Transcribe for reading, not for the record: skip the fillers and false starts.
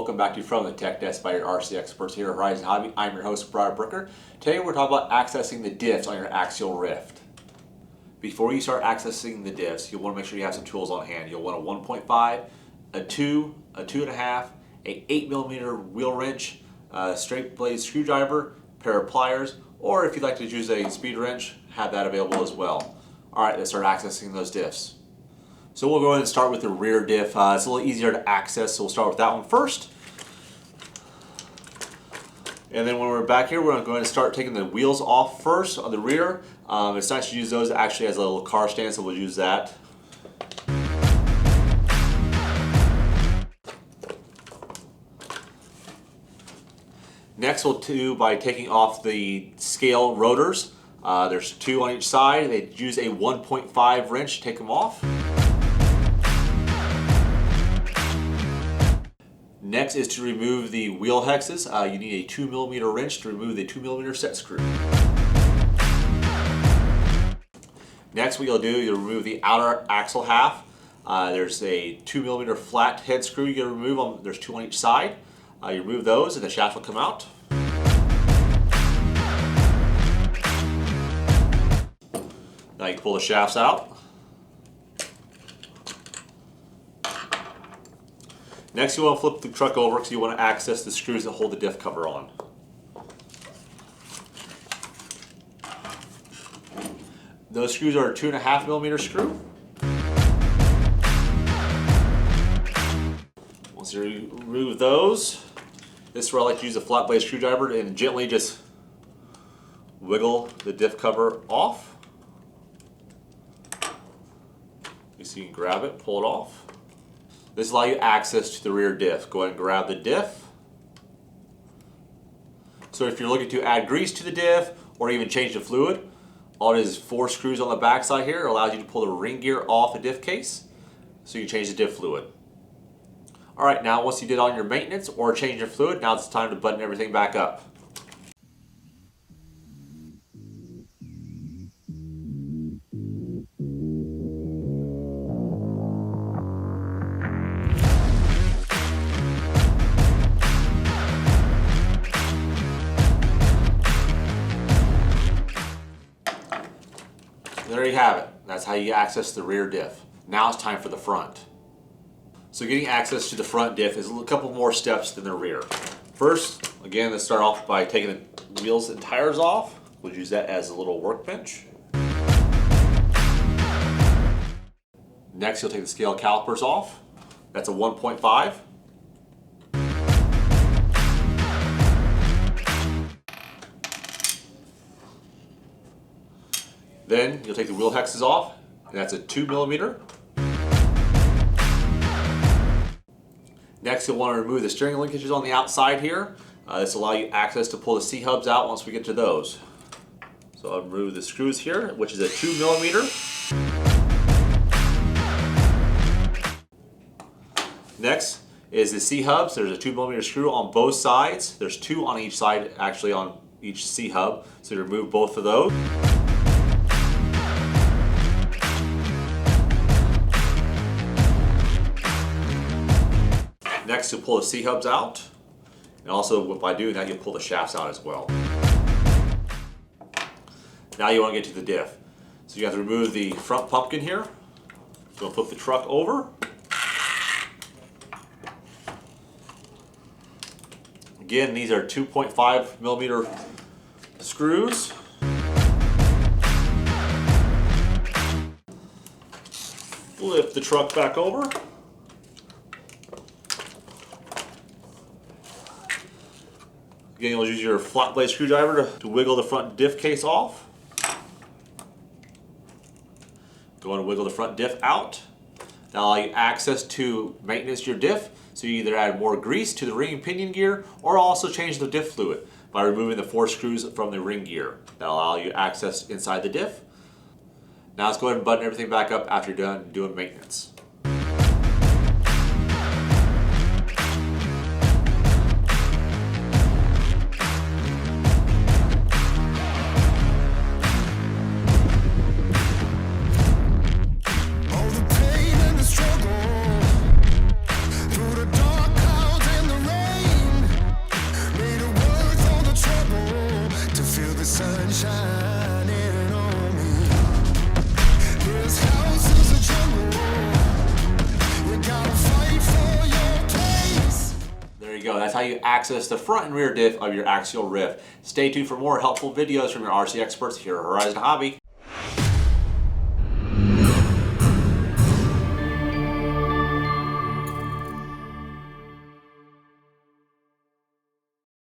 welcome back to From the Tech Desk by your RC experts here at Horizon Hobby. I'm your host, Brad Brooker. Today we're talking about accessing the diffs on your Axial Ryft. Before you start accessing the diffs, you'll want to make sure you have some tools on hand. You'll want a 1.5, a 2, a 2.5, a 8mm wheel wrench, a straight blade screwdriver, a pair of pliers, or if you'd like to use a speed wrench, have that available as well. Alright, let's start accessing those diffs. So we'll go ahead and start with the rear diff. It's a little easier to access, so we'll start with that one first. And then when we're back here, we're going to start taking the wheels off first on the rear. It's nice to use those actually as a little car stand, so we'll use that. Next we'll do by taking off the scale rotors. There's 2 on each side. They use a 1.5 wrench to take them off. Next is to remove the wheel hexes. You need a 2mm wrench to remove the 2mm set screw. Next what you'll do, you'll remove the outer axle half. There's a 2mm flat head screw you can remove them. There's 2 on each side. You remove those and the shaft will come out. Now you can pull the shafts out. Next you want to flip the truck over because you want to access the screws that hold the diff cover on. Those screws are a 2.5mm screw. Once you remove those, this is where I like to use a flat blade screwdriver and gently just wiggle the diff cover off. So you can grab it, pull it off. This allows you access to the rear diff. Go ahead and grab the diff. So if you're looking to add grease to the diff or even change the fluid, all it is 4 screws on the back side here. It allows you to pull the ring gear off the diff case so you can change the diff fluid. Alright, now once you did all your maintenance or change your fluid, now it's time to button everything back up. There you have it. That's how you access the rear diff. Now it's time for the front. So getting access to the front diff is a couple more steps than the rear. First, again, let's start off by taking the wheels and tires off. We'll use that as a little workbench. Next, you'll take the scale calipers off. That's a 1.5. Then you'll take the wheel hexes off, and that's a 2mm. Next, you'll want to remove the steering linkages on the outside here. This will allow you access to pull the C-hubs out once we get to those. So I'll remove the screws here, which is a 2mm. Next is the C-hubs. There's a 2mm screw on both sides. There's 2 on each side, actually on each C-hub. So you remove both of those. Next, you'll pull the C-hubs out, and also by doing that, you'll pull the shafts out as well. Now you want to get to the diff. So you have to remove the front pumpkin here. So we'll flip the truck over. Again, these are 2.5mm screws. Flip the truck back over. Again, you'll use your flat blade screwdriver to wiggle the front diff case off. Go and wiggle the front diff out. That'll allow you access to maintenance your diff, so you either add more grease to the ring and pinion gear or also change the diff fluid by removing the 4 screws from the ring gear. That'll allow you access inside the diff. Now let's go ahead and button everything back up after you're done doing maintenance. All the pain and the struggle through the dark clouds and the rain. sun shining on me. This house is a jungle. You gotta fight for your place. There you go. That's how you access the front and rear diff of your Axial Ryft. Stay tuned for more helpful videos from your RC experts here at Horizon Hobby.